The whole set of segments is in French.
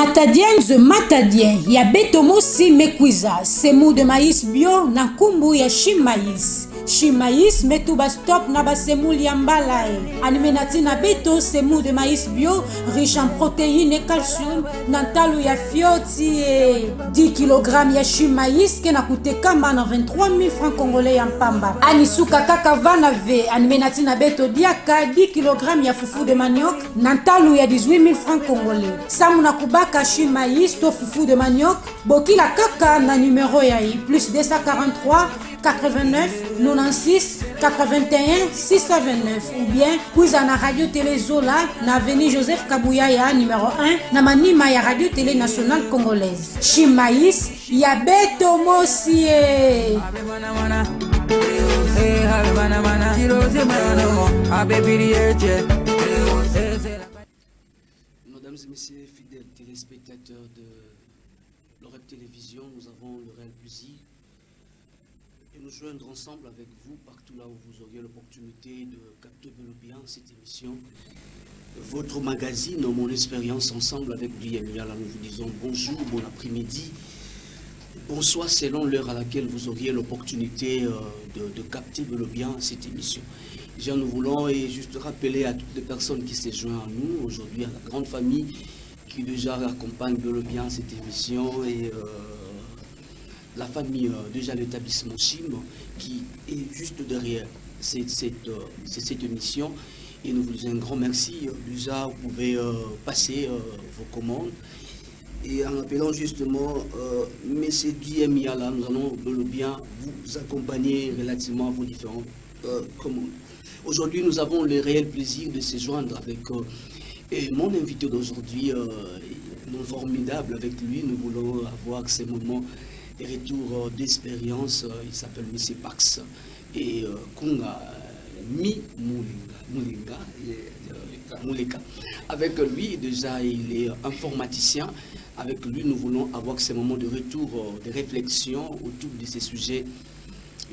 Matadienzo matadien ya betomosi mekwiza semu de maïs bio na kumbu ya Chimaïs. Chimaïs metu ba stop na ba semuli ya mbala animenati na beto semu de maïs bio riche en protéines et calcium na talu ya fioti 10 kg ya Chimaïs ke na kute kamba na 23 000 francs congolais ya pamba. Anisuka kaka vana ve animenati na beto diaka 10 kg ya fufu de manioc na talu ya 18 000 francs congolais. Samu na kubaka Chimaïs to fufu de manioc bokila kaka na numéro ya plus 243 89 96 81 629 ou bien kuiza na radio télé Zola na avenue Joseph Kabuyaya numéro 1 na manima ya radio télé nationale congolaise. Chimaïs ya beto mosi Mesdames et messieurs, fidèles téléspectateurs de l'Oreb Télévision, nous avons le réel plaisir de nous joindre ensemble avec vous partout là où vous auriez l'opportunité de capter bien cette émission. Votre magazine, mon expérience ensemble avec Guillaume Yala, nous vous disons bonjour, bon après-midi, bonsoir selon l'heure à laquelle vous auriez l'opportunité de capter bien cette émission. Déjà, nous voulons juste rappeler à toutes les personnes qui se joignent à nous aujourd'hui, à la grande famille qui déjà accompagne bien cette émission et la famille, déjà l'établissement Chim qui est juste derrière cette émission. Et nous vous disons un grand merci. Déjà, vous pouvez passer vos commandes. Et en appelant justement M. Guillaume Yala, nous allons bien vous accompagner relativement à vos différentes commandes. Aujourd'hui, nous avons le réel plaisir de se joindre avec mon invité d'aujourd'hui, non formidable avec lui. Nous voulons avoir ces moments de retour d'expérience. Il s'appelle M. Pax et Kunga Mi Muleka. Avec lui, déjà, il est informaticien. Avec lui, nous voulons avoir ces moments de retour, de réflexion autour de ces sujets.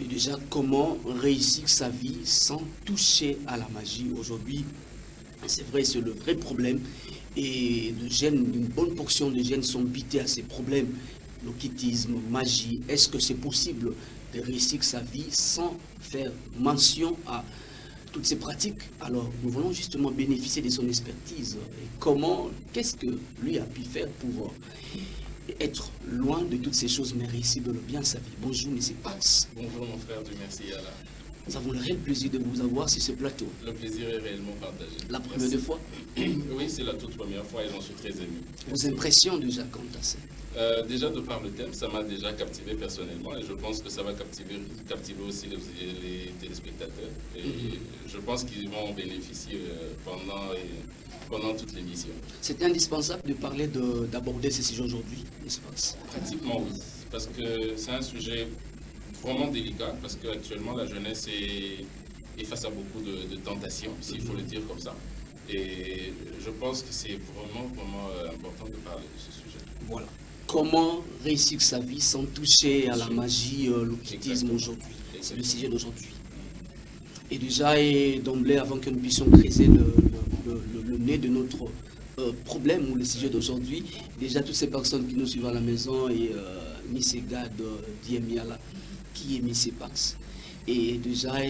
Et déjà, comment réussir sa vie sans toucher à la magie aujourd'hui? C'est vrai, c'est le vrai problème. Et les jeunes, une bonne portion des jeunes sont bités à ces problèmes. L'occultisme, magie, est-ce que c'est possible de réussir sa vie sans faire mention à toutes ces pratiques? Alors, nous voulons justement bénéficier de son expertise. Et comment, qu'est-ce que lui a pu faire pour être loin de toutes ces choses, mais réussir de bien sa vie? Bonjour, M. Pax. Bonjour, mon frère, Dieu merci, Allah. Nous avons le réel plaisir de vous avoir sur ce plateau. Le plaisir est réellement partagé. La première fois? Oui, c'est la toute première fois et j'en suis très ému. Vos impressions déjà quant à ça? Déjà, de par le thème, ça m'a déjà captivé personnellement et je pense que ça va captiver aussi les téléspectateurs. Et je pense qu'ils vont en bénéficier pendant toute l'émission. C'est indispensable de parler, d'aborder ces sujets aujourd'hui, n'est-ce pas? Pratiquement oui, parce que c'est un sujet vraiment délicat, parce qu'actuellement la jeunesse est face à beaucoup de tentations, s'il faut le dire comme ça. Et je pense que c'est vraiment important de parler de ce sujet. Voilà. Comment réussir sa vie sans toucher à la magie, l'occultisme aujourd'hui? C'est le sujet d'aujourd'hui. Et déjà, et d'emblée, avant que nous puissions creuser le nez de notre problème ou le sujet d'aujourd'hui, déjà toutes ces personnes qui nous suivent à la maison et Miss Gad, Diemiala, qui est Miss Pax. Et déjà,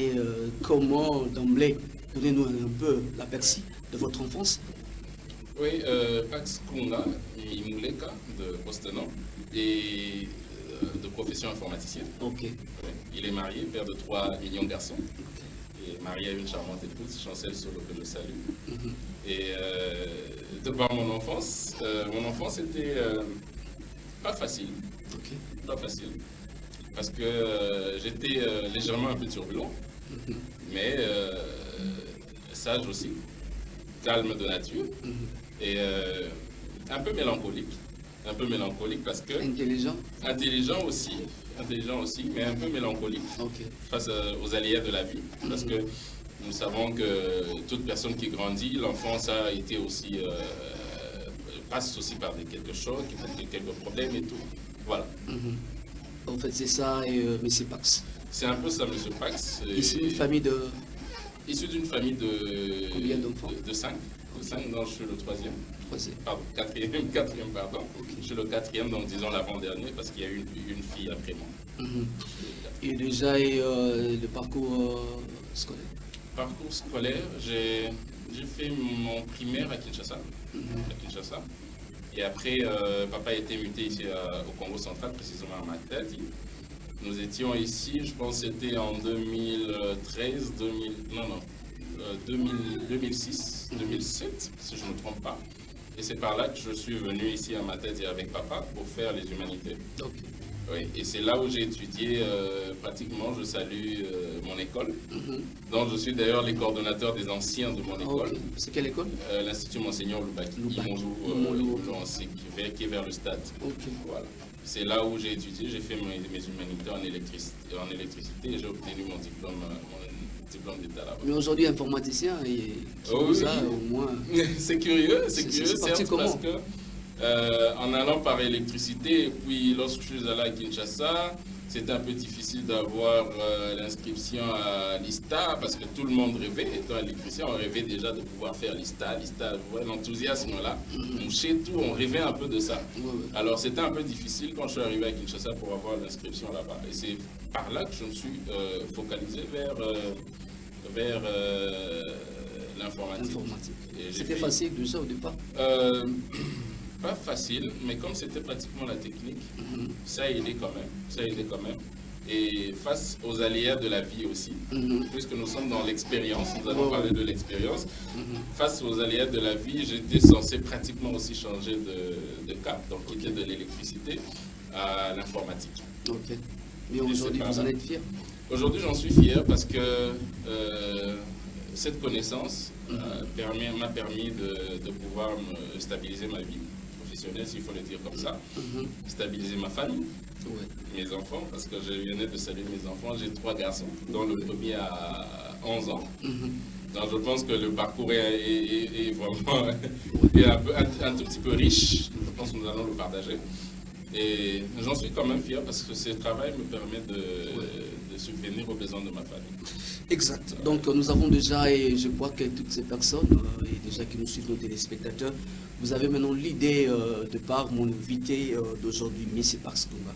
comment d'emblée, donnez-nous un peu l'aperçu de votre enfance? Oui, Pax Kunga Muleka de Bostenon et de profession informaticienne. Ok. Il est marié, père de 3 millions de garçons. Et marié à une charmante épouse, Chancel Solo, que je salue. Et de par mon enfance était pas facile. Ok. Pas facile. Parce que j'étais légèrement un peu turbulent, mais sage aussi, calme de nature, et un peu mélancolique parce que... Intelligent aussi, mais un peu mélancolique face aux aléas de la vie. Parce que nous savons que toute personne qui grandit, l'enfance a été aussi... passe aussi par quelques chocs, quelques problèmes et tout. Voilà. En fait, c'est ça, et M. Pax. C'est un peu ça, M. Pax. Ici, une famille de... issu d'une famille de... Combien d'enfants? De 5. De 5, non, je suis le troisième. Pardon, quatrième, pardon. Okay. Je suis le quatrième, donc disons l'avant-dernier, parce qu'il y a eu une fille après moi. Et déjà, le parcours scolaire? Parcours scolaire, j'ai fait mon primaire à Kinshasa. Et après, papa a été muté ici au Congo central, précisément à Matadi. Nous étions ici, je pense que c'était en 2013, 2006, 2007, si je ne me trompe pas. Et c'est par là que je suis venu ici à Matadi avec papa pour faire les humanités. Okay. Oui, et c'est là où j'ai étudié pratiquement, je salue mon école, dont je suis d'ailleurs les coordonnateurs des anciens de mon école. Okay. C'est quelle école? L'Institut Monseigneur Loubaki, qui est vers le stade. Okay. Voilà. C'est là où j'ai étudié, j'ai fait mes humanités en électricité et j'ai obtenu mon diplôme d'État là-bas. Mais aujourd'hui, informaticien, et ça, au moins... C'est curieux, c'est certes, parce que en allant par électricité, et puis lorsque je suis allé à Kinshasa, c'était un peu difficile d'avoir l'inscription à l'ISTA, parce que tout le monde rêvait, étant électricien, on rêvait déjà de pouvoir faire l'ISTA, vous voyez l'enthousiasme là, moucher tout, on rêvait un peu de ça. Alors c'était un peu difficile quand je suis arrivé à Kinshasa pour avoir l'inscription là-bas. Et c'est par là que je me suis focalisé vers l'informatique. C'était facile déjà au départ? Pas facile, mais comme c'était pratiquement la technique, ça a aidé quand même. Et face aux aléas de la vie aussi, puisque nous sommes dans l'expérience, nous allons parler de l'expérience, face aux aléas de la vie, j'étais censé pratiquement aussi changer de cap, donc quitter de l'électricité à l'informatique. Ok. Mais aujourd'hui, vous en êtes fier? Aujourd'hui, j'en suis fier parce que cette connaissance m'a permis de pouvoir me stabiliser ma vie professionnelle, s'il faut le dire comme ça, stabiliser ma famille, mes enfants, parce que je venais de saluer mes enfants, j'ai 3 garçons, dont le premier a 11 ans. Donc je pense que le parcours est vraiment un tout petit peu riche, je pense que nous allons le partager. Et j'en suis quand même fier parce que ce travail me permet de subvenir aux besoins de ma famille. Exact. Donc nous avons déjà, et je crois que toutes ces personnes, et déjà qui nous suivent, nos téléspectateurs, vous avez maintenant l'idée de par mon invité d'aujourd'hui, M. Pax Koumba.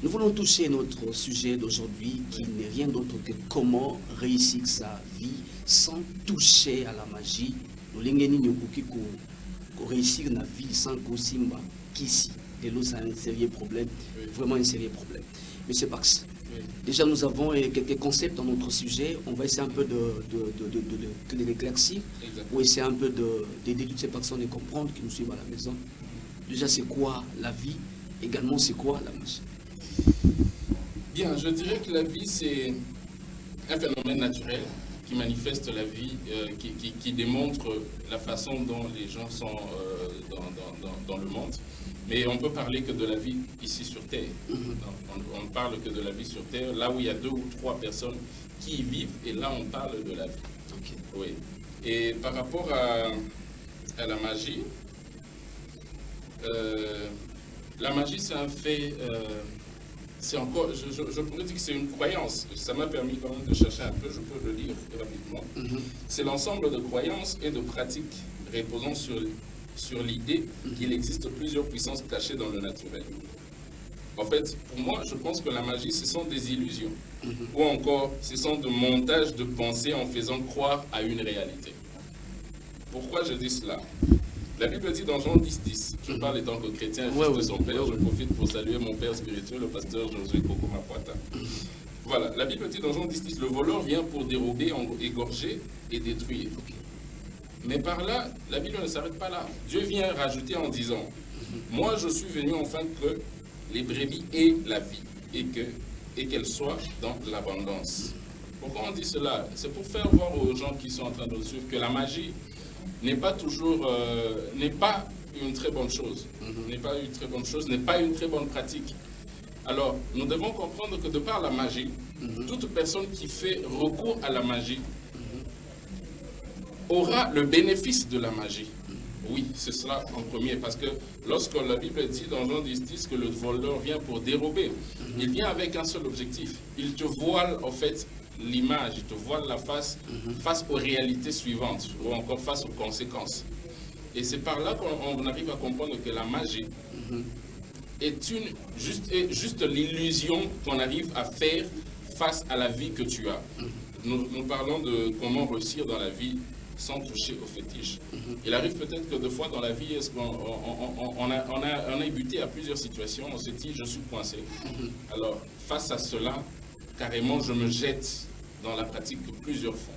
Nous voulons toucher notre sujet d'aujourd'hui qui n'est rien d'autre que comment réussir sa vie sans toucher à la magie. Nous avons réussir la vie sans Kosimba, qu'ici. Et là, c'est un sérieux problème, vraiment un sérieux problème. Monsieur Pax, déjà nous avons quelques concepts dans notre sujet, on va essayer un peu de l'éclaircir, ou essayer un peu d'aider toutes ces personnes à comprendre qui nous suivent à la maison. Déjà, c'est quoi la vie? Également, c'est quoi la magie? Bien, je dirais que la vie, c'est un phénomène naturel qui manifeste la vie, qui démontre la façon dont les gens sont dans le monde. Mais on peut parler que de la vie ici sur Terre. On ne parle que de la vie sur Terre, là où il y a 2 ou 3 personnes qui y vivent, et là on parle de la vie. Okay. Oui. Et par rapport à la magie, c'est un fait, c'est encore, je pourrais dire que c'est une croyance. Ça m'a permis quand même de chercher un peu, je peux le lire rapidement. C'est l'ensemble de croyances et de pratiques reposant sur l'idée qu'il existe plusieurs puissances cachées dans le naturel. En fait, pour moi, je pense que la magie, ce sont des illusions. Ou encore, ce sont des montages de pensées en faisant croire à une réalité. Pourquoi je dis cela? La Bible dit dans Jean 10:10, je parle étant que chrétien, fils de son père, je profite pour saluer mon père spirituel, le pasteur Josué Koko Mapoata. Voilà, la Bible dit dans Jean 10:10, le voleur vient pour dérober, égorger et détruire. Mais par là, la Bible ne s'arrête pas là. Dieu vient rajouter en disant, moi je suis venu afin que les brebis aient la vie et qu'elles soient dans l'abondance. Pourquoi on dit cela? C'est pour faire voir aux gens qui sont en train de le suivre que la magie n'est pas toujours, n'est pas une très bonne chose. N'est pas une très bonne chose, n'est pas une très bonne pratique. Alors, nous devons comprendre que de par la magie, toute personne qui fait recours à la magie aura le bénéfice de la magie. Oui, c'est cela en premier, parce que lorsque la Bible dit dans Jean 10 que le voleur vient pour dérober, il vient avec un seul objectif. Il te voile en fait l'image, il te voile la face face aux réalités suivantes ou encore face aux conséquences. Et c'est par là qu'on arrive à comprendre que la magie est juste l'illusion qu'on arrive à faire face à la vie que tu as. Nous parlons de comment réussir dans la vie sans toucher aux fétiches. Il arrive peut-être que des fois dans la vie, on a buté à plusieurs situations, on s'est dit je suis coincé. Alors face à cela, carrément je me jette dans la pratique de plusieurs fois.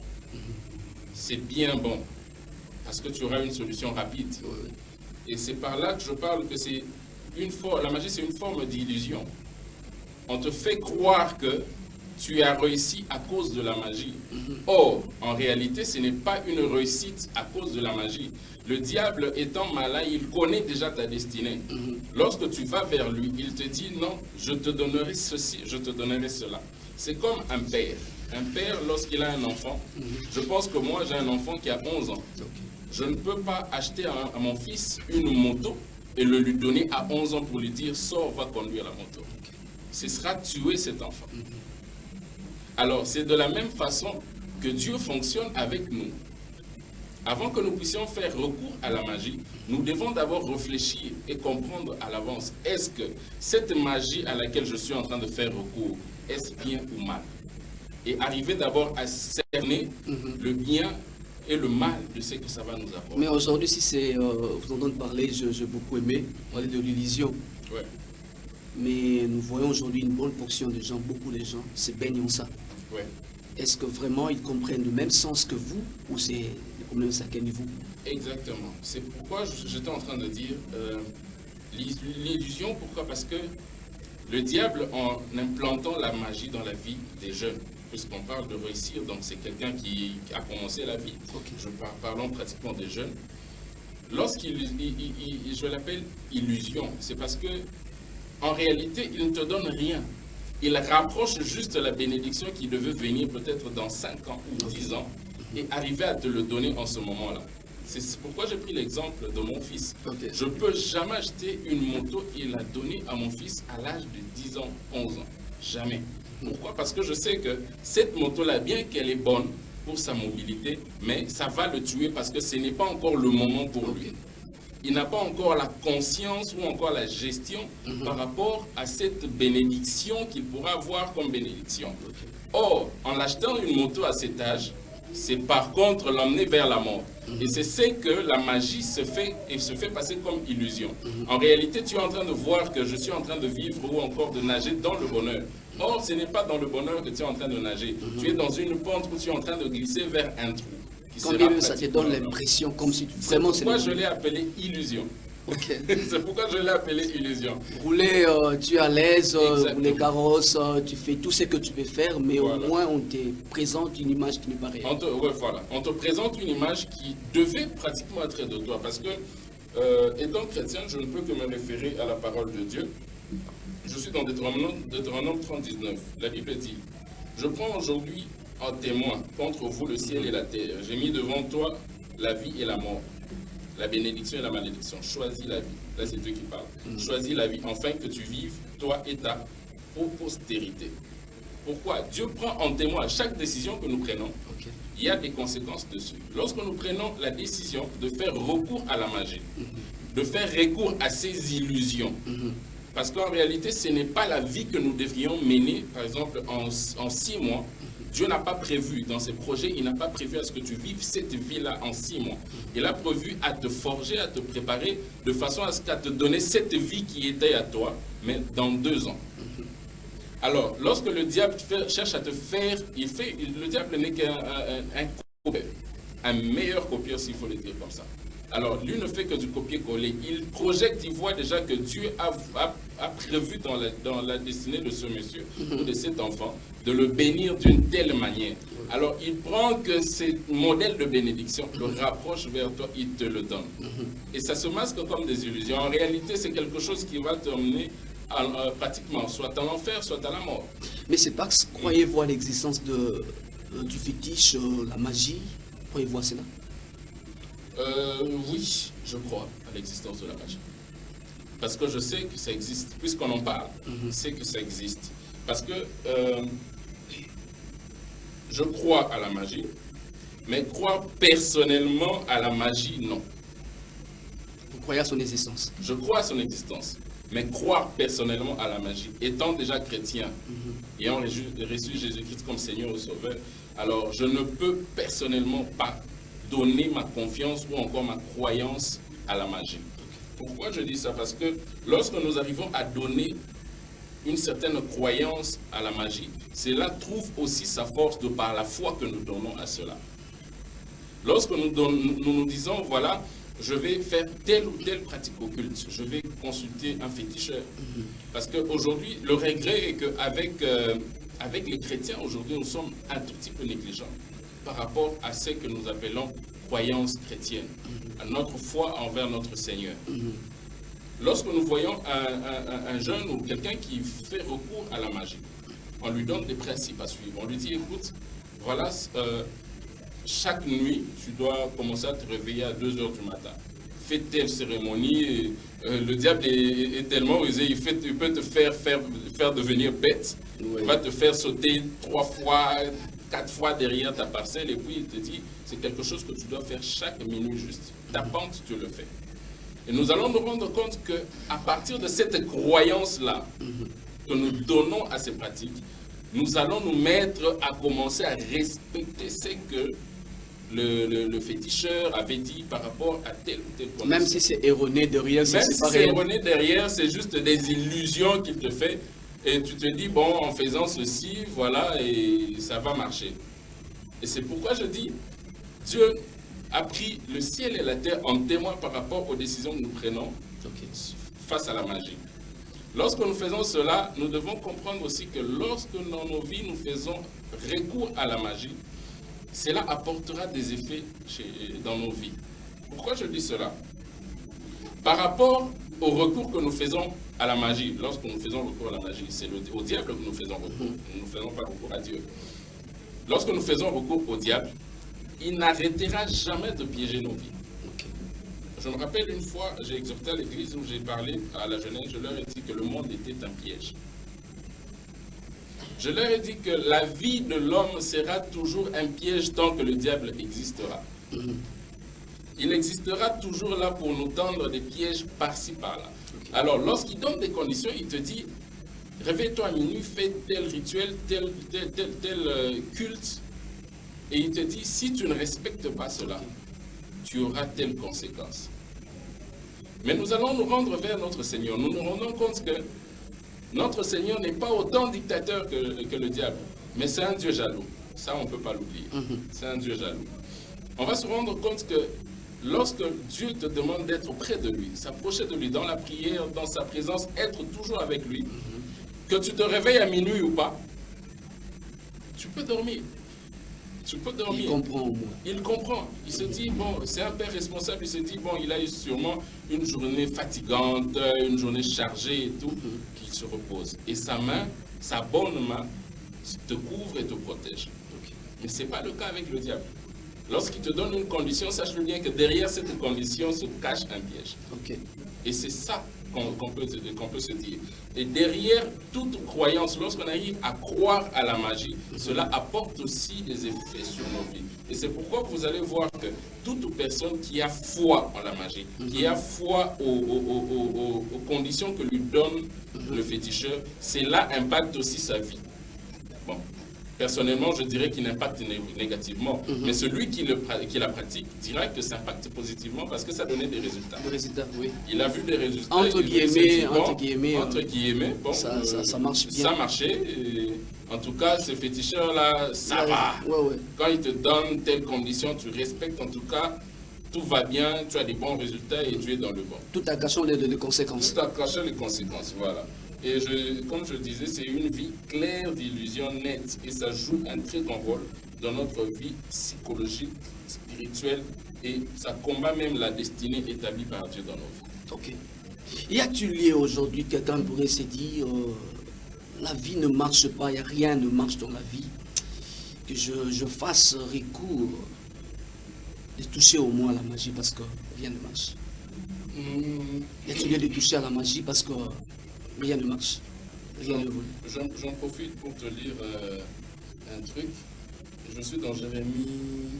C'est bien bon, parce que tu auras une solution rapide. Et c'est par là que je parle que c'est la magie c'est une forme d'illusion. On te fait croire que tu as réussi à cause de la magie. Or, en réalité, ce n'est pas une réussite à cause de la magie. Le diable étant malin, il connaît déjà ta destinée. Lorsque tu vas vers lui, il te dit non, je te donnerai ceci, je te donnerai cela. C'est comme un père. Un père, lorsqu'il a un enfant, je pense que moi j'ai un enfant qui a 11 ans. Je ne peux pas acheter à mon fils une moto et le lui donner à 11 ans pour lui dire sors, va conduire la moto. Ce sera tuer cet enfant. Alors, c'est de la même façon que Dieu fonctionne avec nous. Avant que nous puissions faire recours à la magie, nous devons d'abord réfléchir et comprendre à l'avance, est-ce que cette magie à laquelle je suis en train de faire recours, est-ce bien ou mal? Et arriver d'abord à cerner le bien et le mal de ce que ça va nous apporter. Mais aujourd'hui, si c'est, vous entendez parler, j'ai beaucoup aimé, parler de l'illusion. Ouais. Mais nous voyons aujourd'hui une bonne portion de gens, beaucoup de gens se baignent en ça. Ouais. Est-ce que vraiment ils comprennent le même sens que vous ou c'est le problème c'est à quel niveau? Exactement. C'est pourquoi j'étais en train de dire l'illusion. Pourquoi? Parce que le diable, en implantant la magie dans la vie des jeunes, puisqu'on parle de réussir, donc c'est quelqu'un qui a commencé la vie. Parlons pratiquement des jeunes. Je l'appelle illusion, c'est parce que en réalité, il ne te donne rien. Il rapproche juste la bénédiction qui devait venir peut-être dans 5 ans ou 10 ans et arriver à te le donner en ce moment-là. C'est pourquoi j'ai pris l'exemple de mon fils. Je ne peux jamais acheter une moto et la donner à mon fils à l'âge de 10 ans, 11 ans. Jamais. Pourquoi? Parce que je sais que cette moto-là, bien qu'elle est bonne pour sa mobilité, mais ça va le tuer parce que ce n'est pas encore le moment pour lui. Il n'a pas encore la conscience ou encore la gestion par rapport à cette bénédiction qu'il pourra avoir comme bénédiction. Or, en achetant une moto à cet âge, c'est par contre l'emmener vers la mort. Et c'est ce que la magie se fait passer comme illusion. En réalité, tu es en train de voir que je suis en train de vivre ou encore de nager dans le bonheur. Or, ce n'est pas dans le bonheur que tu es en train de nager. Tu es dans une pente où tu es en train de glisser vers un trou. Quand même, ça te donne l'impression comme si vraiment c'est pourquoi je l'ai appelé illusion. C'est pourquoi je l'ai appelé illusion. Rouler, tu es à l'aise, rouler carrosse, tu fais tout ce que tu peux faire, mais au moins on te présente une image qui n'est pas réelle. On te présente une image qui devait pratiquement être de toi. Parce que, étant chrétien, je ne peux que me référer à la parole de Dieu. Je suis dans Deutéronome 39. La Bible dit, je prends aujourd'hui en témoin contre vous le ciel et la terre. J'ai mis devant toi la vie et la mort, la bénédiction et la malédiction. Choisis la vie. Là, c'est Dieu qui parle. Choisis la vie, afin que tu vives, toi et ta postérité. Pourquoi? Dieu prend en témoin à chaque décision que nous prenons. Il y a des conséquences dessus. Lorsque nous prenons la décision de faire recours à la magie, de faire recours à ces illusions, parce qu'en réalité, ce n'est pas la vie que nous devrions mener, par exemple, en 6 mois. Dieu n'a pas prévu, dans ses projets, il n'a pas prévu à ce que tu vives cette vie-là en 6 mois. Il a prévu à te forger, à te préparer, de façon à ce qu'à te donner cette vie qui était à toi, mais dans 2 ans. Alors, lorsque le diable cherche à te faire, le diable n'est qu'un copieur, un meilleur copieur s'il faut le dire comme ça. Alors, lui ne fait que du copier-coller. Il projette, il voit déjà que Dieu a prévu dans la destinée de ce monsieur ou de cet enfant de le bénir d'une telle manière. Alors, il prend que ce modèle de bénédiction, le rapproche vers toi, il te le donne. Et ça se masque comme des illusions. En réalité, c'est quelque chose qui va t'emmener pratiquement soit en enfer, soit à la mort. Mais c'est pas que croyez-vous à l'existence du fétiche, la magie? Croyez-vous à cela? Oui, je crois à l'existence de la magie. Parce que je sais que ça existe. Puisqu'on en parle, je sais que ça existe. Parce que je crois à la magie, mais croire personnellement à la magie, non. Vous croyez à son existence? Je crois à son existence, mais croire personnellement à la magie, étant déjà chrétien, ayant reçu Jésus-Christ comme Seigneur et Sauveur, alors je ne peux personnellement pas donner ma confiance ou encore ma croyance à la magie. Pourquoi je dis ça? Parce que lorsque nous arrivons à donner une certaine croyance à la magie, cela trouve aussi sa force de par la foi que nous donnons à cela. Lorsque nous disons, voilà, je vais faire telle ou telle pratique occulte, je vais consulter un féticheur. Parce qu'aujourd'hui, le regret est qu'avec avec les chrétiens, aujourd'hui, nous sommes un tout petit peu négligents par rapport à ce que nous appelons croyance chrétienne, à notre foi envers notre Seigneur. Lorsque nous voyons un jeune ou quelqu'un qui fait recours à la magie, on lui donne des principes à suivre. On lui dit, écoute, voilà, chaque nuit, tu dois commencer à te réveiller à 2 heures du matin. Fais telle cérémonie. Le diable est tellement rusé, il peut te faire devenir bête. Oui. Il va te faire sauter 3 fois, 4 fois derrière ta parcelle. Et puis il te dit, c'est quelque chose que tu dois faire chaque minute juste. Ta pente, tu le fais. Et nous allons nous rendre compte qu'à partir de cette croyance-là que nous donnons à ces pratiques, nous allons nous mettre à commencer à respecter ce que le féticheur avait dit par rapport à tel ou tel condition. Même si c'est erroné derrière, même si c'est erroné derrière, c'est juste des illusions qu'il te fait. Et tu te dis, bon, en faisant ceci, voilà, et ça va marcher. Et c'est pourquoi je dis, Dieu a pris le ciel et la terre en témoin par rapport aux décisions que nous prenons face à la magie. Lorsque nous faisons cela, nous devons comprendre aussi que lorsque dans nos vies, nous faisons recours à la magie, cela apportera des effets dans nos vies. Pourquoi je dis cela? Par rapport au recours que nous faisons à la magie, lorsque nous faisons recours à la magie, c'est au diable que nous faisons recours. Nous ne faisons pas recours à Dieu. Lorsque nous faisons recours au diable, il n'arrêtera jamais de piéger nos vies. Je me rappelle une fois, j'ai exhorté à l'église où j'ai parlé à la jeunesse, je leur ai dit que le monde était un piège. Je leur ai dit que la vie de l'homme sera toujours un piège tant que le diable existera. Il existera toujours là pour nous tendre des pièges par-ci, par-là. Alors, lorsqu'il donne des conditions, il te dit, réveille-toi à minuit, fais tel rituel, tel culte. Et il te dit, si tu ne respectes pas cela, tu auras telle conséquence. Mais nous allons nous rendre vers notre Seigneur. Nous nous rendons compte que notre Seigneur n'est pas autant dictateur que le diable. Mais c'est un Dieu jaloux. Ça, on ne peut pas l'oublier. C'est un Dieu jaloux. On va se rendre compte que lorsque Dieu te demande d'être près de lui, s'approcher de lui dans la prière, dans sa présence, être toujours avec lui, que tu te réveilles à minuit ou pas, tu peux dormir. Tu peux dormir. Il comprend au moins. Il comprend. Il se dit, bon, c'est un père responsable, il se dit, bon, il a eu sûrement une journée fatigante, une journée chargée et tout, qu'il se repose. Et sa main, sa bonne main, te couvre et te protège. Mais ce n'est pas le cas avec le diable. Lorsqu'il te donne une condition, sache-le bien que derrière cette condition se cache un piège. Et c'est ça qu'on peut se dire. Et derrière toute croyance, lorsqu'on arrive à croire à la magie, cela apporte aussi des effets sur nos vies. Et c'est pourquoi vous allez voir que toute personne qui a foi en la magie, qui a foi aux conditions que lui donne le féticheur, cela impacte aussi sa vie. Bon. Personnellement, je dirais qu'il impacte négativement. Mais celui qui la pratique dira que ça impacte positivement parce que ça donnait des résultats. Des résultats, oui. Il a vu des résultats. Entre guillemets, bon, ça marche bien. Ça marchait. Et en tout cas, ce féticheur-là, ça va. Ouais. Quand il te donne telles conditions, tu respectes. En tout cas, tout va bien, tu as des bons résultats et tu es dans le bon. Tout en cachant les conséquences. Tout en cachant les conséquences, voilà. Et comme je disais, c'est une vie claire d'illusions nettes. Et ça joue un très grand rôle dans notre vie psychologique, spirituelle. Et ça combat même la destinée établie par Dieu dans nos vies. Y a-t-il aujourd'hui quelqu'un pourrait se dire, la vie ne marche pas, il n'y a rien ne marche dans la vie, que je fasse recours de toucher au moins à la magie parce que rien ne marche. Y a-t-il lieu de toucher à la magie parce que rien ne marche, rien ne vaut. J'en profite pour te lire un truc. Je suis dans Jérémie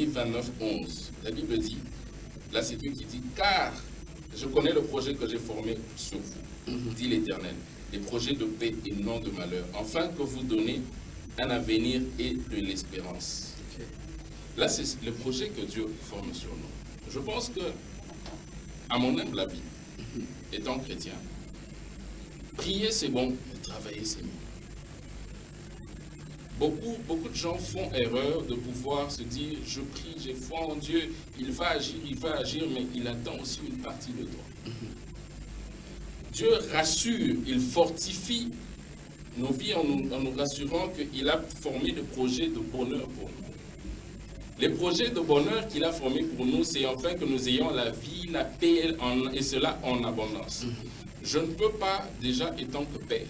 29, 11. La Bible dit, là c'est Dieu qui dit, car je connais le projet que j'ai formé sur vous, dit l'Éternel, des projets de paix et non de malheur, afin que vous donnez un avenir et de l'espérance. Okay. Là, c'est le projet que Dieu forme sur nous. Je pense que, à mon humble avis, étant chrétien, prier c'est bon, mais travailler c'est mieux. Beaucoup de gens font erreur de pouvoir se dire, je prie, j'ai foi en Dieu, il va agir, mais il attend aussi une partie de toi. Dieu rassure, il fortifie nos vies en nous rassurant qu'il a formé des projets de bonheur pour nous. Les projets de bonheur qu'il a formés pour nous, c'est enfin que nous ayons la vie, la paix, et cela en abondance. Je ne peux pas, déjà étant que père,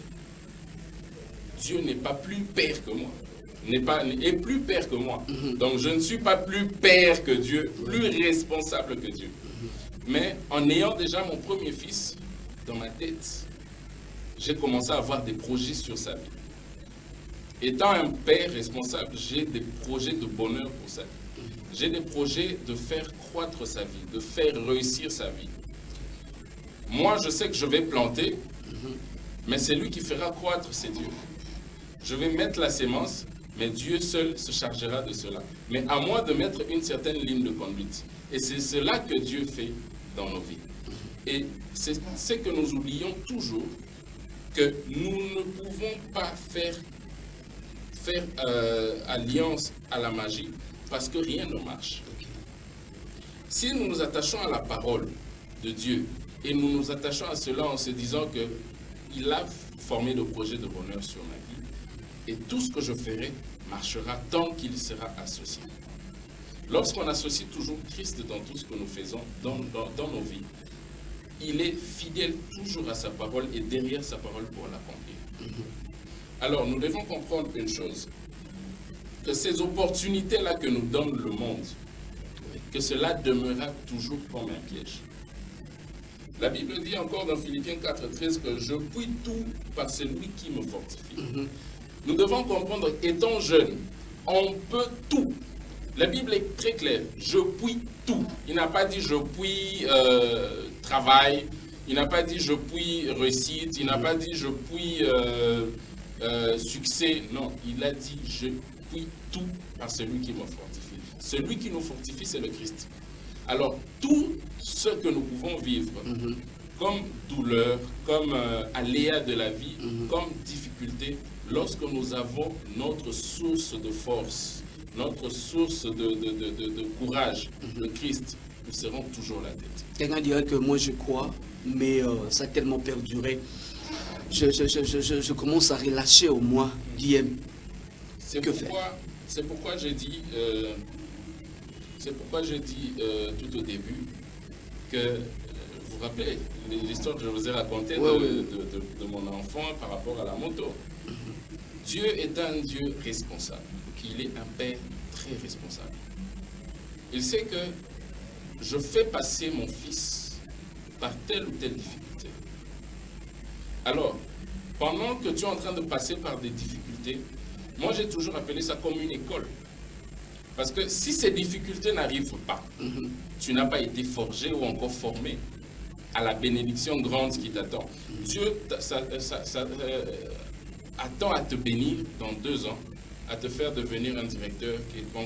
Dieu n'est pas plus père que moi, est plus père que moi. Donc je ne suis pas plus père que Dieu, plus responsable que Dieu. Mais en ayant déjà mon premier fils dans ma tête, j'ai commencé à avoir des projets sur sa vie. Étant un père responsable, j'ai des projets de bonheur pour sa vie. J'ai des projets de faire croître sa vie, de faire réussir sa vie. Moi, je sais que je vais planter, mais c'est lui qui fera croître, c'est Dieu. Je vais mettre la sémence, mais Dieu seul se chargera de cela. Mais à moi de mettre une certaine ligne de conduite. Et c'est cela que Dieu fait dans nos vies. Et c'est ce que nous oublions toujours, que nous ne pouvons pas faire alliance à la magie, parce que rien ne marche. Si nous nous attachons à la parole de Dieu, et nous nous attachons à cela en se disant qu'il a formé le projet de bonheur sur ma vie, et tout ce que je ferai marchera tant qu'il sera associé. Lorsqu'on associe toujours Christ dans tout ce que nous faisons dans nos vies, il est fidèle toujours à sa parole et derrière sa parole pour l'accomplir. Alors, nous devons comprendre une chose, que ces opportunités-là que nous donne le monde, que cela demeurera toujours comme un piège. La Bible dit encore dans Philippiens 4,13 que je puis tout par celui qui me fortifie. Nous devons comprendre, étant jeunes, on peut tout. La Bible est très claire, je puis tout. Il n'a pas dit je puis travail, il n'a pas dit je puis réussite, il n'a pas dit je puis succès. Non, il a dit je puis tout par celui qui me fortifie. Celui qui nous fortifie, c'est le Christ. Alors, tout ce que nous pouvons vivre, comme douleur, comme aléa de la vie, comme difficulté, lorsque nous avons notre source de force, notre source de courage, le Christ, nous serons toujours la tête. Quelqu'un dirait que moi je crois, mais ça a tellement perduré. Je commence à relâcher au moi qui aime. C'est pourquoi j'ai dit, tout au début que, vous vous rappelez l'histoire que je vous ai racontée de mon enfant par rapport à la moto. Dieu est un Dieu responsable. Il est un Père très responsable. Il sait que je fais passer mon fils par telle ou telle difficulté. Alors, pendant que tu es en train de passer par des difficultés, moi j'ai toujours appelé ça comme une école. Parce que si ces difficultés n'arrivent pas, tu n'as pas été forgé ou encore formé à la bénédiction grande qui t'attend. Dieu attend à te bénir dans 2 ans, à te faire devenir un directeur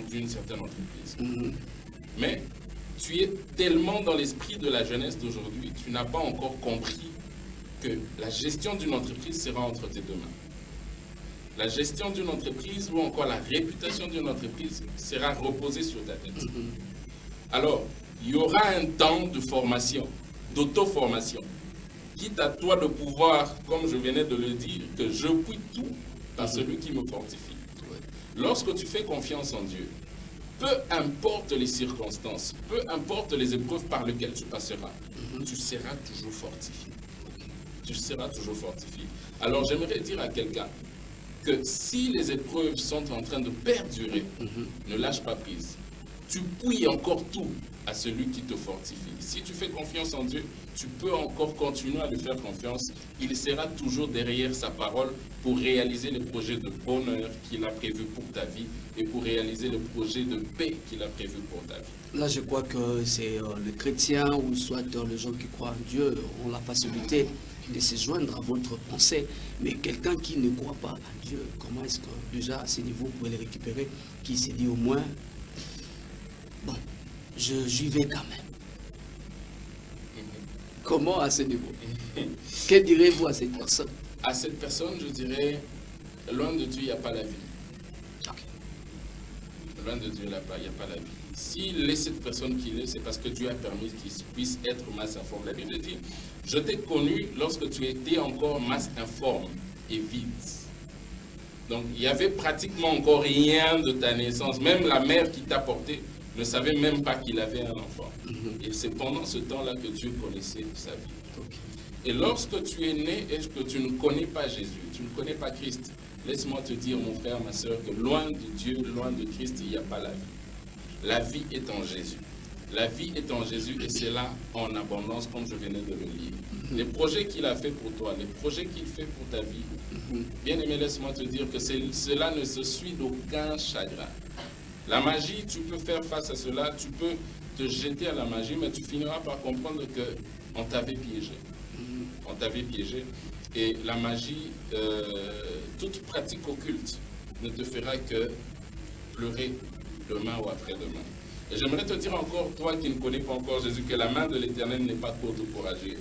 d'une certaine entreprise. Mais tu es tellement dans l'esprit de la jeunesse d'aujourd'hui, tu n'as pas encore compris que la gestion d'une entreprise sera entre tes 2 mains. La gestion d'une entreprise ou encore la réputation d'une entreprise sera reposée sur ta tête. Alors, il y aura un temps de formation, d'auto-formation. Quitte à toi de pouvoir, comme je venais de le dire, que je puis tout par celui qui me fortifie. Lorsque tu fais confiance en Dieu, peu importe les circonstances, peu importe les épreuves par lesquelles tu passeras, tu seras toujours fortifié. Tu seras toujours fortifié. Alors j'aimerais dire à quelqu'un que si les épreuves sont en train de perdurer, ne lâche pas prise. Tu puis encore tout à celui qui te fortifie. Si tu fais confiance en Dieu, tu peux encore continuer à lui faire confiance. Il sera toujours derrière sa parole pour réaliser les projets de bonheur qu'il a prévus pour ta vie et pour réaliser le projet de paix qu'il a prévu pour ta vie. Là, je crois que c'est le chrétien ou soit les gens qui croient en Dieu ont la facilité de se joindre à votre pensée. Mais quelqu'un qui ne croit pas en Dieu, comment est-ce que déjà à ce niveau vous pouvez les récupérer, qui s'est dit au moins, bon, j'y vais quand même. Comment à ce niveau? Que direz-vous à cette personne? À cette personne, je dirais, loin de Dieu, il n'y a pas la vie. Okay. Loin de Dieu, il n'y a pas la vie. S'il est cette personne qu'il est, c'est parce que Dieu a permis qu'il puisse être masse informe. La Bible dit, je t'ai connu lorsque tu étais encore masse informe et vide. Donc, il n'y avait pratiquement encore rien de ta naissance. Même la mère qui t'a porté ne savait même pas qu'il avait un enfant. Et c'est pendant ce temps-là que Dieu connaissait sa vie. Okay. Et lorsque tu es né et que tu ne connais pas Jésus, tu ne connais pas Christ, laisse-moi te dire, mon frère, ma soeur, que loin de Dieu, loin de Christ, il n'y a pas la vie. La vie est en Jésus. La vie est en Jésus et c'est là en abondance, comme je venais de le lire. Les projets qu'il a fait pour toi, les projets qu'il fait pour ta vie, bien aimé, laisse-moi te dire que cela ne se suit d'aucun chagrin. La magie, tu peux faire face à cela, tu peux te jeter à la magie, mais tu finiras par comprendre qu'on t'avait piégé. On t'avait piégé. Et la magie, toute pratique occulte ne te fera que pleurer demain ou après-demain. Et j'aimerais te dire encore, toi qui ne connais pas encore Jésus, que la main de l'Éternel n'est pas courte pour agir.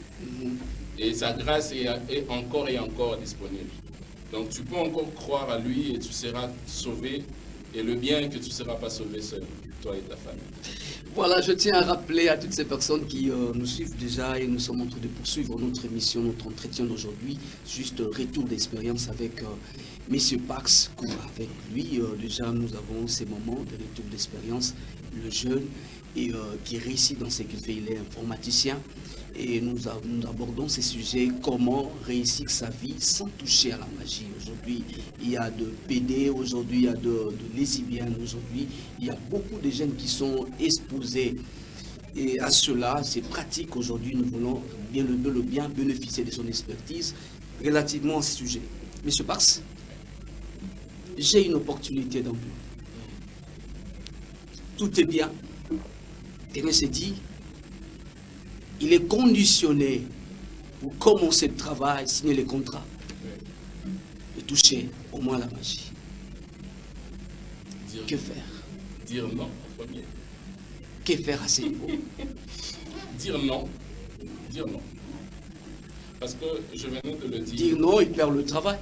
Et sa grâce est encore et encore disponible. Donc tu peux encore croire à lui et tu seras sauvé. Et le bien est que tu ne seras pas sauvé seul, toi et ta famille. Voilà, je tiens à rappeler à toutes ces personnes qui nous suivent déjà et nous sommes en train de poursuivre notre émission, notre entretien d'aujourd'hui. Juste retour d'expérience avec M. Pax. Avec lui, déjà nous avons ces moments de retour d'expérience. Le jeune et qui réussit dans ce qu'il fait, il est informaticien. Et nous abordons ces sujets, comment réussir sa vie sans toucher à la magie. Aujourd'hui, il y a de PD, aujourd'hui, il y a de lesbiennes, aujourd'hui, il y a beaucoup de jeunes qui sont exposés. Et à cela, c'est pratique aujourd'hui, nous voulons bien bénéficier de son expertise relativement à ce sujet. Monsieur Pax, j'ai une opportunité d'emploi. Tout est bien. Quelqu'un s'est dit, il est conditionné pour commencer le travail, signer les contrats, de toucher au moins la magie. Que faire? Dire non en premier. Que faire à ce niveau? Dire non. Dire non. Parce que je venais de le dire. Dire non, il perd le travail.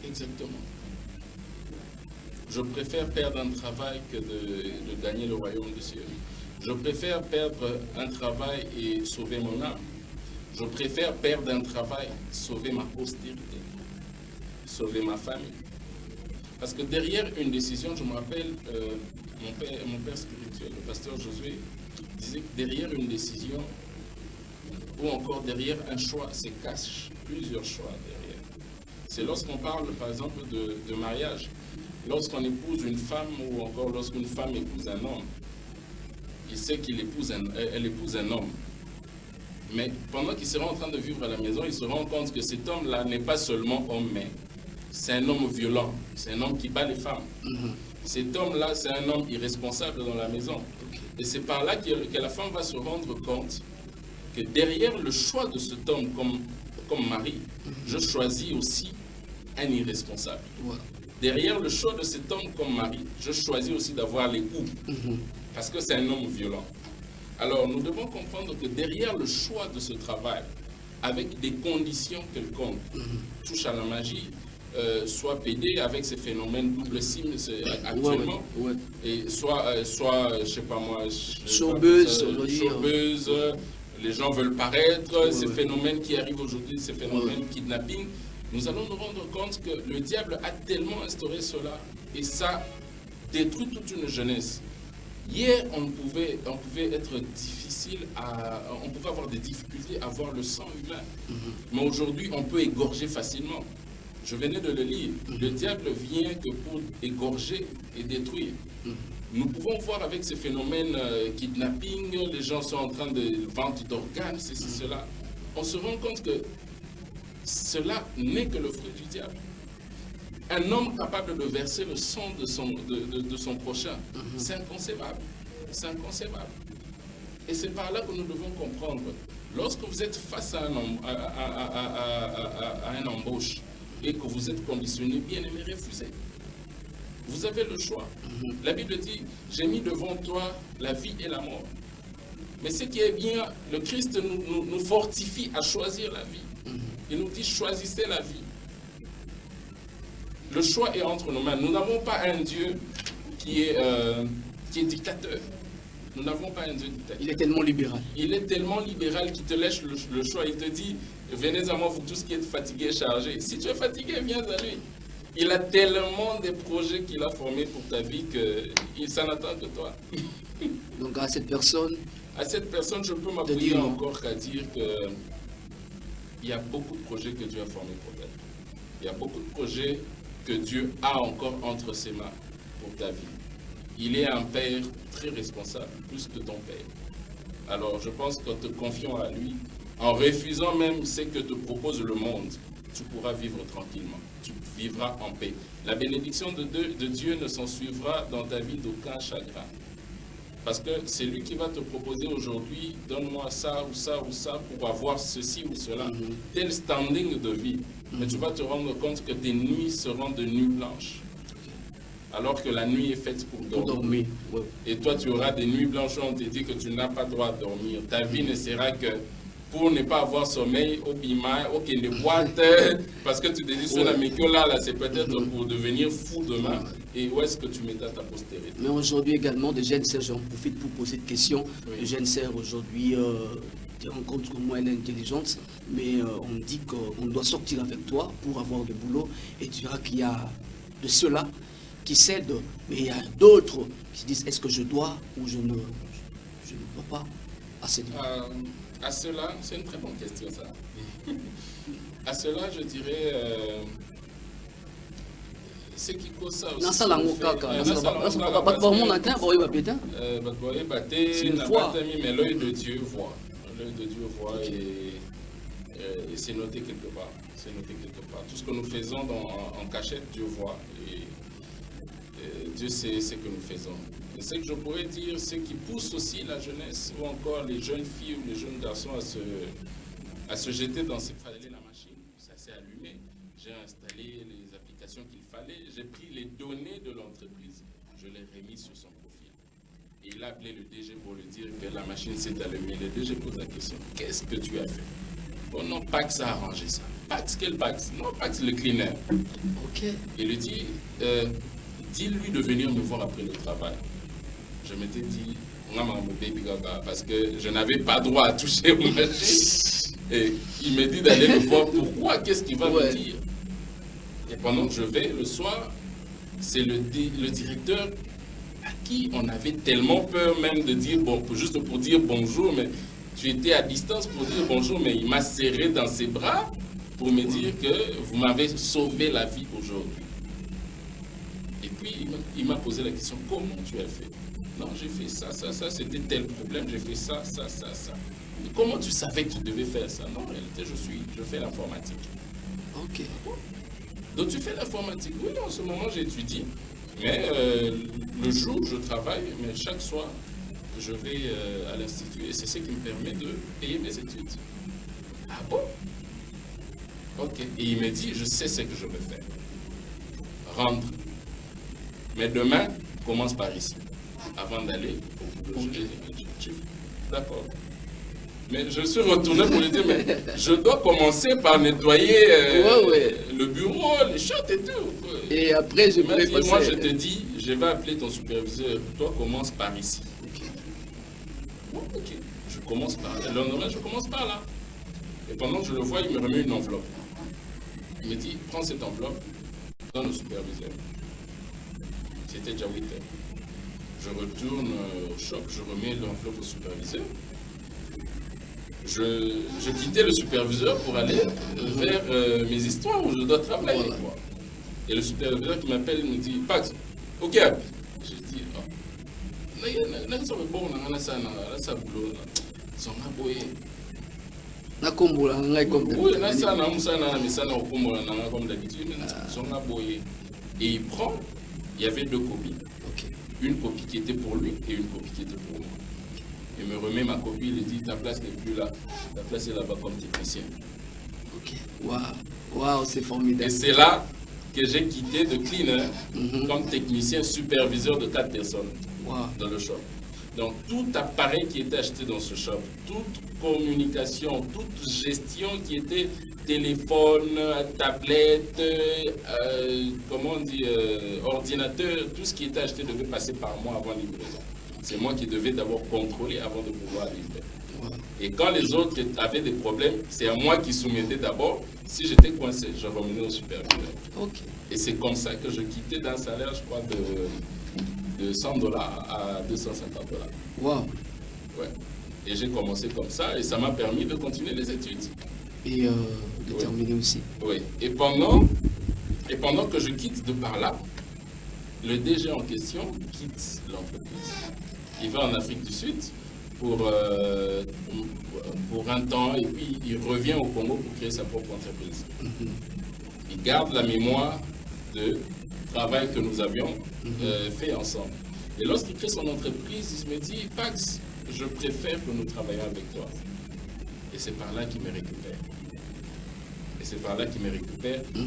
Exactement. Je préfère perdre un travail que de gagner le royaume des cieux. Je préfère perdre un travail et sauver mon âme. Je préfère perdre un travail, sauver ma postérité, sauver ma famille. Parce que derrière une décision, je me rappelle, mon père spirituel, le pasteur Josué, disait que derrière une décision, ou encore derrière un choix, se cachent plusieurs choix derrière. C'est lorsqu'on parle, par exemple, de mariage. Lorsqu'on épouse une femme ou encore lorsqu'une femme épouse un homme, il sait qu'elle épouse un homme. Mais pendant qu'il sera en train de vivre à la maison, il se rend compte que cet homme-là n'est pas seulement homme, mais c'est un homme violent, c'est un homme qui bat les femmes. Cet homme-là, c'est un homme irresponsable dans la maison. Et c'est par là que la femme va se rendre compte que derrière le choix de cet homme comme mari, je choisis aussi un irresponsable. Derrière le choix de cet homme comme mari, je choisis aussi d'avoir l'époux, parce que c'est un homme violent. Alors, nous devons comprendre que derrière le choix de ce travail, avec des conditions quelconques, touche à la magie, soit PD avec ces phénomènes double sim actuellement, et soit je sais pas moi, chaubeuse, les gens veulent paraître, ces phénomènes qui arrivent aujourd'hui, ces phénomènes kidnapping. Nous allons nous rendre compte que le diable a tellement instauré cela et ça détruit toute une jeunesse. Hier, on pouvait être difficile on pouvait avoir des difficultés à voir le sang humain. Mais aujourd'hui, on peut égorger facilement. Je venais de le lire. Le diable vient que pour égorger et détruire. Nous pouvons voir avec ces phénomènes kidnapping, les gens sont en train de vendre d'organes, ceci, cela. On se rend compte que cela n'est que le fruit du diable. Un homme capable de verser le sang de son prochain, c'est inconcevable. C'est inconcevable. Et c'est par là que nous devons comprendre. Lorsque vous êtes face à un embauche et que vous êtes conditionné, bien aimé, refusez. Vous avez le choix. La Bible dit, j'ai mis devant toi la vie et la mort. Mais ce qui est bien, le Christ nous fortifie à choisir la vie. Il nous dit, choisissez la vie. Le choix est entre nos mains. Nous n'avons pas un Dieu qui est dictateur. Nous n'avons pas un Dieu dictateur. Il est tellement libéral. Il est tellement libéral qu'il te laisse le choix. Il te dit, venez à moi, vous tous qui êtes fatigués et chargés. Si tu es fatigué, viens à lui. Il a tellement de projets qu'il a formés pour ta vie qu'il s'en attend que toi. Donc à cette personne, je peux m'appuyer encore qu'à dire qu'il y a beaucoup de projets que Dieu a formés pour ta vie. Il y a beaucoup de projets que Dieu a encore entre ses mains pour ta vie. Il est un père très responsable, plus que ton père. Alors je pense qu'en te confiant à lui, en refusant même ce que te propose le monde, tu pourras vivre tranquillement, tu vivras en paix. La bénédiction de Dieu ne s'en suivra dans ta vie d'aucun chagrin. Parce que c'est lui qui va te proposer aujourd'hui, donne-moi ça ou ça ou ça pour avoir ceci ou cela. Tel standing de vie. Mais tu vas te rendre compte que tes nuits seront de nuits blanches. Alors que la nuit est faite pour dormir. Ouais. Et toi, tu auras des nuits blanches où on te dit que tu n'as pas droit de dormir. Ta vie ne sera que pour ne pas avoir sommeil, au bima, au les boîtes, parce que tu te dis, là, c'est peut-être pour devenir fou demain. Et où est-ce que tu mettras ta postérité? Mais aujourd'hui également, des jeunes sœurs, j'en profite pour poser cette question. Oui. Les jeunes sœurs aujourd'hui, tu rencontres comme moi, elle est intelligente, mais on dit qu'on doit sortir avec toi pour avoir le boulot. Et tu verras qu'il y a de ceux-là qui cèdent, mais il y a d'autres qui disent, est-ce que je dois ou je ne dois pas à cette à cela, c'est une très bonne question ça. À cela, je dirais, ce qui cause ça aussi. C'est une foi. Mais l'œil de Dieu voit. L'œil de Dieu voit et c'est noté quelque part. C'est noté quelque part. Tout ce que nous faisons en cachette, Dieu voit. Et Dieu sait ce que nous faisons. Et ce que je pourrais dire, c'est qui pousse aussi la jeunesse ou encore les jeunes filles ou les jeunes garçons à se jeter dans ces... Il fallait la machine, ça s'est allumé. J'ai installé les applications qu'il fallait. J'ai pris les données de l'entreprise. Je les remis sur son profil. Et il a appelé le DG pour lui dire que la machine s'est allumée. Le DG pose la question, qu'est-ce que tu as fait? Bon, non, Pax a arrangé ça. Pax, quel Pax? Non, Pax, le cleaner. Ok. Il lui dit, dis-lui de venir me voir après le travail. Je m'étais dit, parce que je n'avais pas droit à toucher aux machines. Et il me dit d'aller le voir. Pourquoi? Qu'est-ce qu'il va me dire? Et pendant que je vais le soir, c'est le directeur à qui on avait tellement peur même de dire, bon, juste pour dire bonjour, mais tu étais à distance pour dire bonjour, mais il m'a serré dans ses bras pour me dire que vous m'avez sauvé la vie aujourd'hui. Et puis, il m'a posé la question, comment tu as fait? Non, j'ai fait ça, c'était tel problème, j'ai fait ça. Mais comment tu savais que tu devais faire ça? Non, en réalité, je fais l'informatique. Ok. Donc tu fais l'informatique? Oui, en ce moment, j'étudie. Mais le jour, je travaille, mais chaque soir, je vais à l'institut. Et c'est ce qui me permet de payer mes études. Ah bon? Ok. Et il me dit, je sais ce que je vais faire. Rendre. Mais demain, commence par ici. Avant d'aller au boulot. D'accord. Mais je suis retourné pour lui dire, mais je dois commencer par nettoyer le bureau, les chiottes et tout. Et après, je vais passer... Moi, je te dis, je vais appeler ton superviseur. Toi, commence par ici. Ok. Je commence par là. Le lendemain, je commence par là. Et pendant que je le vois, il me remet une enveloppe. Il me dit, prends cette enveloppe, donne au superviseur. C'était déjà 8 heures. Je retourne au shop, je remets l'enveloppe au superviseur. Je quittais le superviseur pour aller vers mes histoires où je dois travailler. Quoi. Et le superviseur qui m'appelle me dit, Pax, ok. Je dis, oh. Et il prend, il y avait 2 copies. Ok. Une copie qui était pour lui et une copie qui était pour moi. Il me remet ma copie, il dit ta place n'est plus là, ta place est là-bas comme technicien. Ok, waouh, waouh, c'est formidable. Et c'est là que j'ai quitté de Cleaner comme technicien superviseur de 4 personnes dans le shop. Donc tout appareil qui était acheté dans ce shop, toute communication, toute gestion qui était téléphone, tablette, comment on dit, ordinateur, tout ce qui était acheté devait passer par moi avant livraison. C'est moi qui devais d'abord contrôler avant de pouvoir livrer. Et quand les autres avaient des problèmes, c'est à moi qui soumettais d'abord. Si j'étais coincé, je remenais au superviseur. Ok. Et c'est comme ça que je quittais d'un salaire, je crois, de $100 à $250. Wow. Ouais. Et j'ai commencé comme ça et ça m'a permis de continuer les études. Et de terminer aussi. Oui. Et pendant que je quitte de par là, le DG en question quitte l'entreprise. Il va en Afrique du Sud pour un temps et puis il revient au Congo pour créer sa propre entreprise. Il garde la mémoire de travail que nous avions fait ensemble. Et lorsqu'il crée son entreprise, il me dit « Pax, je préfère que nous travaillions avec toi. » Et c'est par là qu'il me récupère.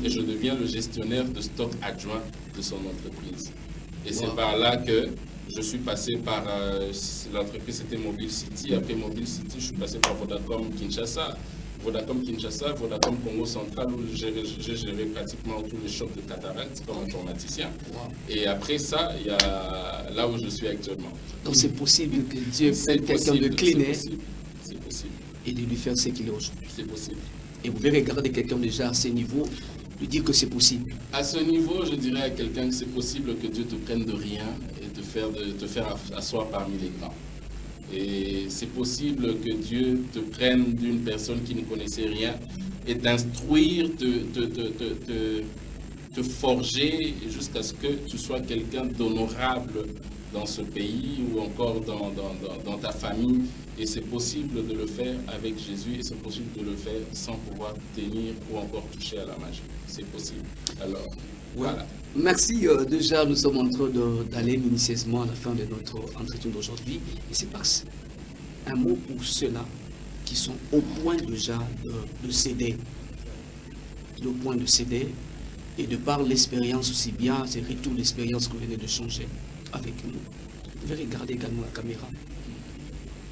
Et je deviens le gestionnaire de stock adjoint de son entreprise. Et c'est par là que je suis passé par l'entreprise, c'était Mobile City. Après Mobile City, je suis passé par Vodacom Kinshasa, Vodacom Congo Central, où j'ai géré pratiquement tous les shops de cataracte comme informaticien. Et après ça, il y a là où je suis actuellement. Donc c'est possible que Dieu prenne quelqu'un de clean c'est possible. Et de lui faire ce qu'il est aujourd'hui. C'est possible. Et vous verrez regarder quelqu'un déjà à ce niveau, lui dire que c'est possible. À ce niveau, je dirais à quelqu'un que c'est possible que Dieu te prenne de rien et te faire asseoir parmi les grands. Et c'est possible que Dieu te prenne d'une personne qui ne connaissait rien et t'instruire, te forger jusqu'à ce que tu sois quelqu'un d'honorable dans ce pays ou encore dans ta famille. Et c'est possible de le faire avec Jésus et c'est possible de le faire sans pouvoir tenir ou encore toucher à la magie. C'est possible. Alors, voilà. Merci. Déjà, nous sommes en train d'aller minutieusement à la fin de notre entretien d'aujourd'hui. Et c'est parce un mot pour ceux-là qui sont au point déjà de céder. Le point de céder. Et de par l'expérience aussi bien, c'est toute l'expérience que vous venez de changer avec nous. Vous pouvez regarder également la caméra.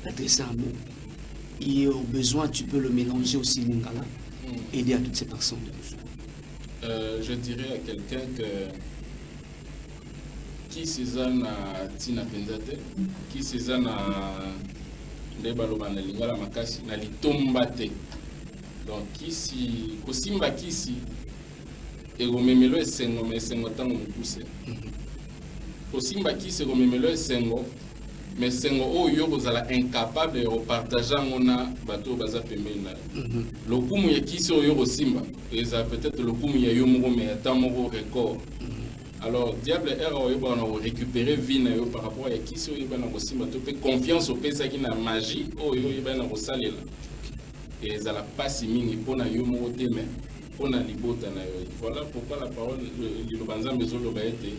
Adresser un mot. Et au besoin, tu peux le mélanger aussi lingala. Aider à toutes ces personnes. Je dirais à quelqu'un que qui Cézanne a Tina Penzate, qui Cézanne a Ndebaloba na lingala makasi na litomba te. Donc kisi kosimba kisi egomemelo esengo mais esengo tango mukuse. Kosimba kisi egomemelo esengo mais sengo oyo kozala incapable de partager ngona bato baza pembeni na lokumu ya kisi oyo kosimba eza peut-être lokumu ya yo moko mais ata moko record. Alors diable era oyo bana récupérer vie na yo par rapport à kisi oyo bana kosimba to pe confiance au pesa ki na magie oyo bana kosalela et ezala pasi mingi pona yo moko te mais pona libota na yo. Voilà pourquoi la parole lilobanza mbezolo ba ete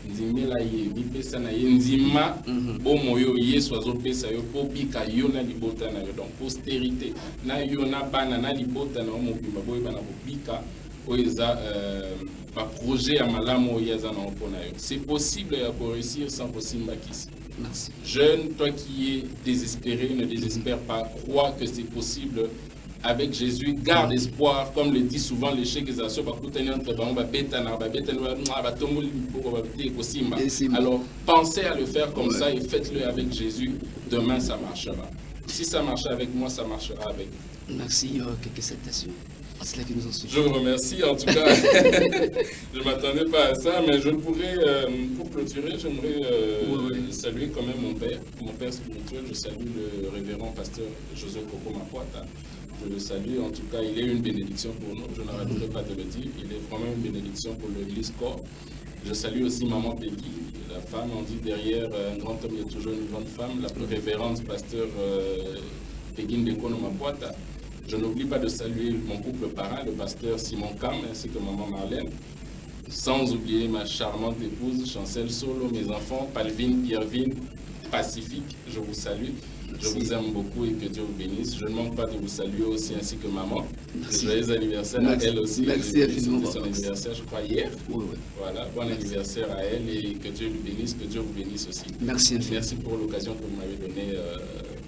nzimela ye bipesa na ye nzima bomo yo yesu azopesa yo po bika yo na libota na yo. Donc postérité na yo na bana na libota na mobimba boye bana bobika oyo eza ba projet ya malamu oyo eza na mpona yo. C'est possible ya ko réussir sans kosimba kisi. Merci. Jeune, toi qui es désespéré, ne désespère pas, crois que c'est possible. Avec Jésus, garde espoir, comme le dit souvent les chèques. Alors, pensez à le faire comme ça et faites-le avec Jésus. Demain, ça marchera. Si ça marche avec moi, ça marchera avec vous. Merci. Quelques salutations. C'est là que nous en sommes. Je vous remercie. En tout cas, je ne m'attendais pas à ça, mais je pourrais, pour clôturer, j'aimerais saluer quand même mon père spirituel. Je salue le révérend pasteur José Koko Makwata. Je le salue, en tout cas, il est une bénédiction pour nous, je n'arrêterai pas de le dire, il est vraiment une bénédiction pour l'église corps. Je salue aussi maman Peggy, la femme, on dit derrière un grand homme, il y a toujours une grande femme, la plus révérende pasteur Peggy Ndekono Mapuata. Je n'oublie pas de saluer mon couple parent, le pasteur Simon Kam, ainsi que maman Marlène. Sans oublier ma charmante épouse, Chancel Solo, mes enfants, Palvine, Pierrevine, Pacifique, je vous salue. Je vous aime beaucoup et que Dieu vous bénisse. Je ne manque pas de vous saluer aussi, ainsi que maman. Joyeux anniversaire à elle aussi. Merci infiniment. C'était son anniversaire, je crois, hier. Oui. Voilà, bon anniversaire à elle et que Dieu lui bénisse, que Dieu vous bénisse aussi. Merci infiniment. Merci pour l'occasion que vous m'avez donnée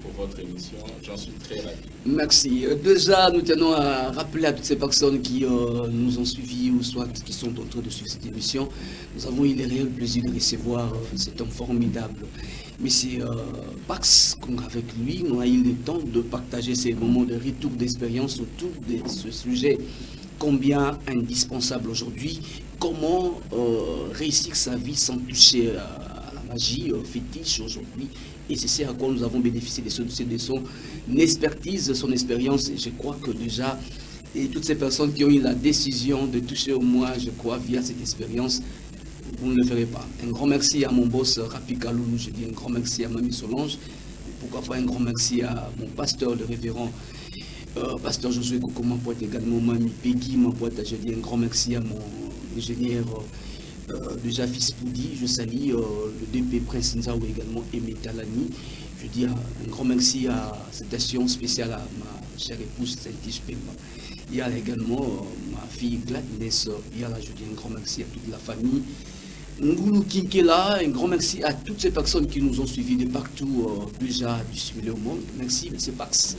pour votre émission. J'en suis très ravi. Merci. Déjà, nous tenons à rappeler à toutes ces personnes qui nous ont suivis ou soit qui sont en train de suivre cette émission. Nous avons eu le réel plaisir de recevoir cet homme formidable. Mais c'est Pax, avec lui, nous avons eu le temps de partager ces moments de retour d'expérience autour de ce sujet combien indispensable aujourd'hui. Comment réussir sa vie sans toucher à la magie fétiche aujourd'hui. Et c'est ce à quoi nous avons bénéficié de son expertise, de son expérience. Et je crois que déjà, et toutes ces personnes qui ont eu la décision de toucher au moins, je crois, via cette expérience, vous ne le ferez pas. Un grand merci à mon boss Rapi Kaloulou, je dis un grand merci à Mamie Solange, pourquoi pas un grand merci à mon pasteur, le révérend pasteur Josué Koko Mapoite, également Mamie Peggy Mapoite, je dis un grand merci à mon ingénieur déjà fils Poudi, je salue le DP Prince Nzaou également et Metalani. Je dis un grand merci à cette station spéciale à ma chère épouse Saint-Tiche Pemba. Il y a également ma fille Gladness, il y a là, je dis un grand merci à toute la famille. Ngulu Kinkela, un grand merci à toutes ces personnes qui nous ont suivis de partout, déjà dissimulés au monde. Merci, M. Pax,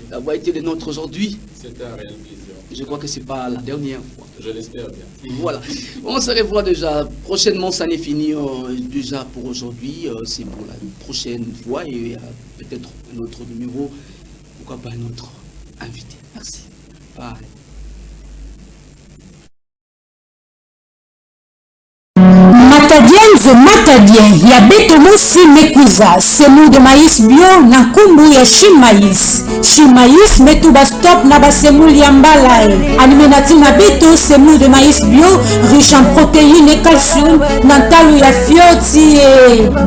d'avoir été des nôtres aujourd'hui. C'était un réel plaisir. Je crois que ce n'est pas la dernière fois. Je l'espère bien. Voilà. On se revoit déjà prochainement, ça n'est fini déjà pour aujourd'hui. C'est pour la prochaine fois et il y a peut-être un autre numéro, pourquoi pas un autre invité. Merci. Bye. Matadien ya beto mosi mekuiza semu de maïs bio na nkumbu ya Chimais metu bastop na basemuli ya mbala animenati na beto semu de maïs bio riche en protéines et calcium na talo ya fioti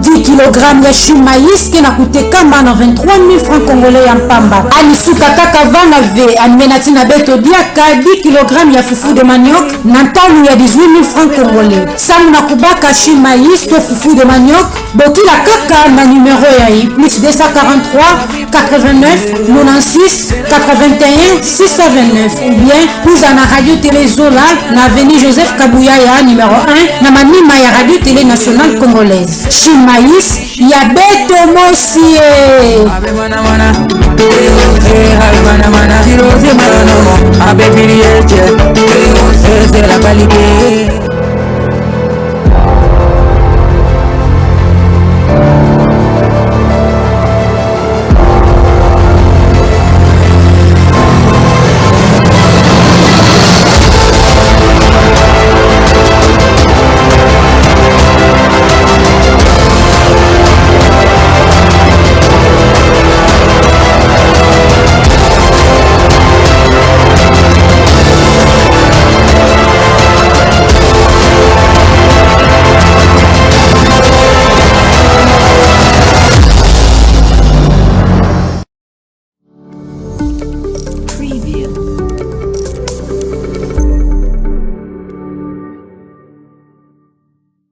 10 kg ya Chimais ke na kutekamba na 23 000 francs congolais ya mpamba alisuka kaka vana ve animenati na beto diaka 10 kg ya fufu de manioc na talo ya 18 000 francs congolais samu na kubaka Chimais to fufu de manioc bokila kaka na numéro ya plus 243 89 96 81 629 ou bien kuza na radio télé Zola na avenue Joseph Kabuyaya numéro 1 na manima ya radio télé nationale congolaise. Chimais ya beto mosi Abe